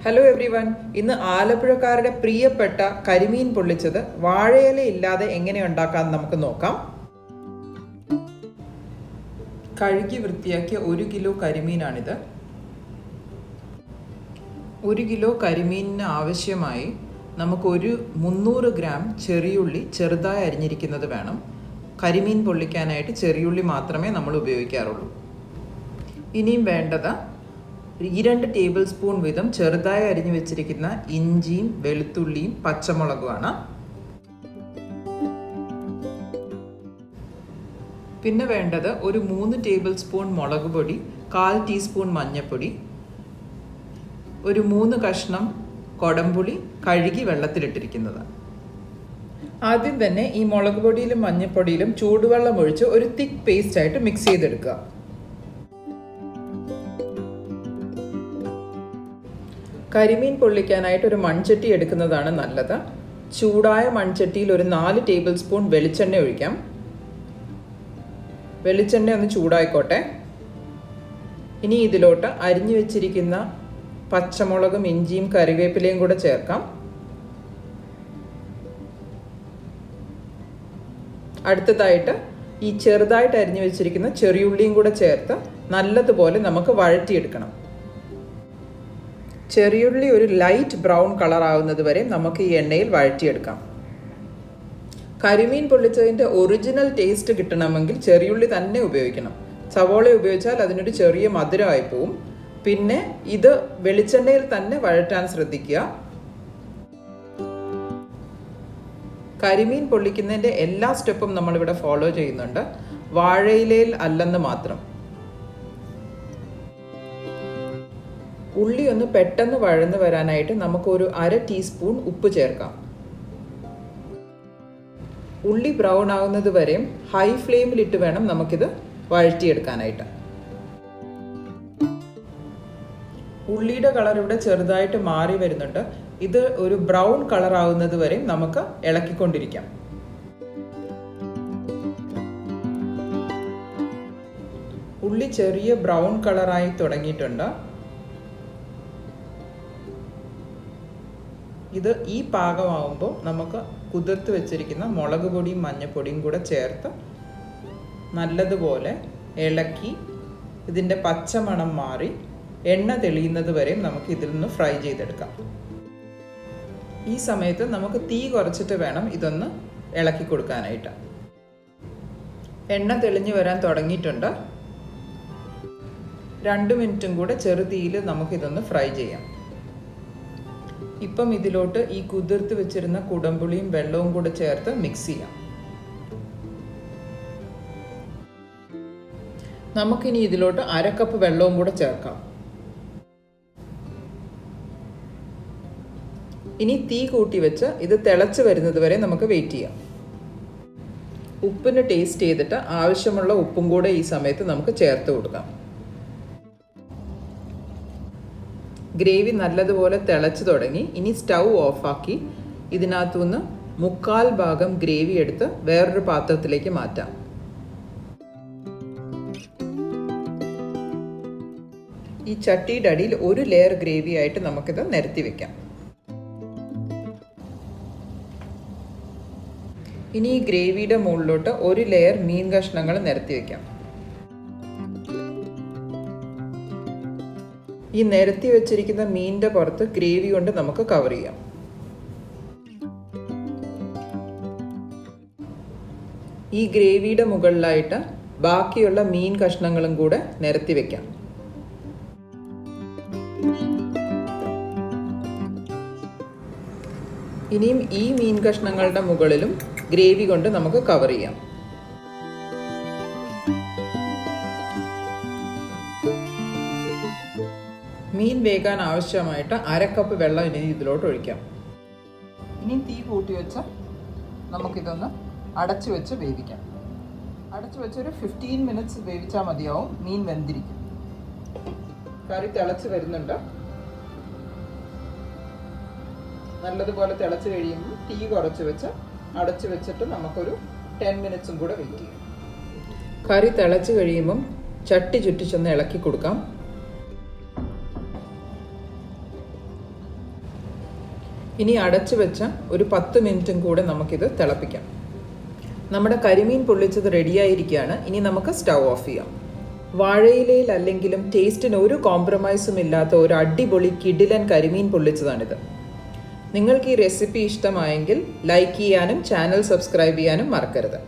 Hello everyone, ഇന്ന് ആലപ്പുഴക്കാരുടെ പ്രിയപ്പെട്ട കരിമീൻ പൊള്ളിച്ചത് വാഴയില ഇല്ലാതെ എങ്ങനെ ഉണ്ടാക്കാമെന്ന് നമുക്ക് നോക്കാം. കഴുകി വൃത്തിയാക്കിയ 1 കിലോ കരിമീനാണിത്. 1 കിലോ കരിമീനിന് ആവശ്യമായി നമുക്കൊരു 300 ഗ്രാം ചെറിയുള്ളി ചെറുതായി അരിഞ്ഞിരിക്കുന്നത് വേണം. കരിമീൻ പൊള്ളിക്കാനായിട്ട് ചെറിയുള്ളി മാത്രമേ നമ്മൾ ഉപയോഗിക്കാറുള്ളൂ. ഇനിയും വേണ്ടത് 2 ടേബിൾ സ്പൂൺ വീതം ചെറുതായി അരിഞ്ഞു വെച്ചിരിക്കുന്ന ഇഞ്ചിയും വെളുത്തുള്ളിയും പച്ചമുളകുമാണ്. പിന്നെ വേണ്ടത് ഒരു 3 ടേബിൾ സ്പൂൺ മുളക് പൊടി, 1/4 ടീസ്പൂൺ മഞ്ഞൾപ്പൊടി, ഒരു 3 കഷ്ണം കൊടംപുളി കഴുകി വെള്ളത്തിലിട്ടിരിക്കുന്നത്. ആദ്യം തന്നെ ഈ മുളക് പൊടിയിലും മഞ്ഞൾപ്പൊടിയിലും ചൂടുവെള്ളം ഒഴിച്ച് ഒരു തിക്ക് പേസ്റ്റ് ആയിട്ട് മിക്സ് ചെയ്തെടുക്കുക. കരിമീൻ പൊള്ളിക്കാനായിട്ട് ഒരു മൺചട്ടി എടുക്കുന്നതാണ് നല്ലത്. ചൂടായ മൺചട്ടിയിൽ ഒരു 4 ടേബിൾ സ്പൂൺ വെളിച്ചെണ്ണ ഒഴിക്കാം. വെളിച്ചെണ്ണ ഒന്ന് ചൂടായിക്കോട്ടെ. ഇനി ഇതിലോട്ട് അരിഞ്ഞു വെച്ചിരിക്കുന്ന പച്ചമുളകും ഇഞ്ചിയും കറിവേപ്പിലയും കൂടെ ചേർക്കാം. അടുത്തതായിട്ട് ഈ ചെറുതായിട്ട് അരിഞ്ഞു വെച്ചിരിക്കുന്ന ചെറിയുള്ളിയും കൂടെ ചേർത്ത് നല്ലതുപോലെ നമുക്ക് വഴറ്റിയെടുക്കണം. ചെറിയുള്ളി ഒരു ലൈറ്റ് ബ്രൗൺ കളർ ആവുന്നത് വരെ നമുക്ക് ഈ എണ്ണയിൽ വഴറ്റിയെടുക്കാം. കരിമീൻ പൊള്ളിച്ചതിൻ്റെ ഒറിജിനൽ ടേസ്റ്റ് കിട്ടണമെങ്കിൽ ചെറിയുള്ളി തന്നെ ഉപയോഗിക്കണം. സവോള ഉപയോഗിച്ചാൽ അതിനൊരു ചെറിയ മധുരമായി പോവും. പിന്നെ ഇത് വെളിച്ചെണ്ണയിൽ തന്നെ വഴറ്റാൻ ശ്രദ്ധിക്കുക. കരിമീൻ പൊള്ളിക്കുന്നതിൻ്റെ എല്ലാ സ്റ്റെപ്പും നമ്മളിവിടെ ഫോളോ ചെയ്യുന്നുണ്ട്, വാഴയിലയിൽ അല്ലെന്ന് മാത്രം. ഉള്ളി ഒന്ന് പെട്ടെന്ന് വഴന്ന് വരാനായിട്ട് നമുക്കൊരു 1/2 ടീസ്പൂൺ ഉപ്പ് ചേർക്കാം. ഉള്ളി ബ്രൗൺ ആവുന്നത് വരെയും ഹൈ ഫ്ലെയിമിലിട്ട് വേണം നമുക്കിത് വഴറ്റിയെടുക്കാനായിട്ട്. ഉള്ളിയുടെ കളർ ഇവിടെ ചെറുതായിട്ട് മാറി വരുന്നുണ്ട്. ഇത് ഒരു ബ്രൗൺ കളർ ആവുന്നത് വരെയും നമുക്ക് ഇളക്കിക്കൊണ്ടിരിക്കാം. ഉള്ളി ചെറിയ ബ്രൗൺ കളറായി തുടങ്ങിയിട്ടുണ്ട്. ഇത് ഈ പാകമാവുമ്പോൾ നമുക്ക് കുതിർത്ത് വെച്ചിരിക്കുന്ന മുളക് പൊടിയും മഞ്ഞൾപ്പൊടിയും കൂടെ ചേർത്ത് നല്ലതുപോലെ ഇളക്കി ഇതിൻ്റെ പച്ചമണം മാറി എണ്ണ തെളിയുന്നത് വരെയും നമുക്ക് ഇതിൽ നിന്ന് ഫ്രൈ ചെയ്തെടുക്കാം. ഈ സമയത്ത് നമുക്ക് തീ കുറച്ചിട്ട് വേണം ഇതൊന്ന് ഇളക്കി കൊടുക്കാനായിട്ട്. എണ്ണ തെളിഞ്ഞു വരാൻ തുടങ്ങിയിട്ടുണ്ട്. 2 മിനിറ്റും കൂടെ ചെറുതീയിൽ നമുക്കിതൊന്ന് ഫ്രൈ ചെയ്യാം. ഇപ്പം ഇതിലോട്ട് ഈ കുതിർത്ത് വെച്ചിരുന്ന കുടംപുളിയും വെള്ളവും കൂടെ ചേർത്ത് മിക്സ് ചെയ്യാം. നമുക്കിനി ഇതിലോട്ട് 1/2 കപ്പ് വെള്ളവും കൂടെ ചേർക്കാം. ഇനി തീ കൂട്ടി വെച്ച് ഇത് തിളച്ച് വരുന്നത് വരെ നമുക്ക് വെയിറ്റ് ചെയ്യാം. ഉപ്പിന് ടേസ്റ്റ് ചെയ്തിട്ട് ആവശ്യമുള്ള ഉപ്പും കൂടെ ഈ സമയത്ത് നമുക്ക് ചേർത്ത് കൊടുക്കാം. ഗ്രേവി നല്ലതുപോലെ തിളച്ച് തുടങ്ങി. ഇനി സ്റ്റൗ ഓഫാക്കി ഇതിനകത്തുനിന്ന് 3/4 ഭാഗം ഗ്രേവി എടുത്ത് വേറൊരു പാത്രത്തിലേക്ക് മാറ്റാം. ഈ ചട്ടിയുടെ അടിയിൽ ഒരു ലെയർ ഗ്രേവി ആയിട്ട് നമുക്കിത് നിരത്തി വെക്കാം. ഇനി ഈ ഗ്രേവിയുടെ മുകളിലോട്ട് ഒരു ലെയർ മീൻ കഷ്ണങ്ങൾ നിരത്തി വെക്കാം. ഈ നിരത്തി വെച്ചിരിക്കുന്ന മീനിൻ്റെ പുറത്ത് ഗ്രേവി കൊണ്ട് നമുക്ക് കവർ ചെയ്യാം. ഈ ഗ്രേവിയുടെ മുകളിലായിട്ട് ബാക്കിയുള്ള മീൻ കഷ്ണങ്ങളും കൂടെ നിരത്തി വെക്കാം. ഇനിയും ഈ മീൻ കഷ്ണങ്ങളുടെ മുകളിലും ഗ്രേവി കൊണ്ട് നമുക്ക് കവർ ചെയ്യാം. മീൻ വേകാൻ ആവശ്യമായിട്ട് 1/2 കപ്പ് വെള്ളം ഇനി ഇതിലോട്ട് ഒഴിക്കാം. ഇനി തീ കൂട്ടി വെച്ച് നമുക്കിതൊന്ന് അടച്ചു വെച്ച് വേവിക്കാം. അടച്ചു വെച്ചൊരു 15 മിനിറ്റ്സ് വേവിച്ചാൽ മതിയാവും. മീൻ വെന്തിരിക്കും. കറി തിളച്ച് വരുന്നുണ്ട്. നല്ലതുപോലെ തിളച്ച് കഴിയുമ്പോൾ തീ കുറച്ച് വെച്ച് അടച്ചു വെച്ചിട്ട് നമുക്കൊരു 10 മിനിറ്റ്സും കൂടെ വെയിറ്റ് ചെയ്യാം. കറി തിളച്ച് കഴിയുമ്പം ചട്ടി ചുറ്റിച്ചൊന്ന് ഇളക്കി കൊടുക്കാം. ഇനി അടച്ചു വെച്ച ഒരു 10 മിനിറ്റും കൂടെ നമുക്കിത് തിളപ്പിക്കാം. നമ്മുടെ കരിമീൻ പൊള്ളിച്ചത് റെഡിയായിരിക്കുകയാണ്. ഇനി നമുക്ക് സ്റ്റൗ ഓഫ് ചെയ്യാം. വാഴയിലയിൽ അല്ലെങ്കിലും ടേസ്റ്റിന് ഒരു കോംപ്രമൈസും ഇല്ലാത്ത ഒരു അടിപൊളി കിടിലൻ കരിമീൻ പൊള്ളിച്ചതാണിത്. നിങ്ങൾക്ക് ഈ റെസിപ്പി ഇഷ്ടമായെങ്കിൽ ലൈക്ക് ചെയ്യാനും ചാനൽ സബ്സ്ക്രൈബ് ചെയ്യാനും മറക്കരുത്.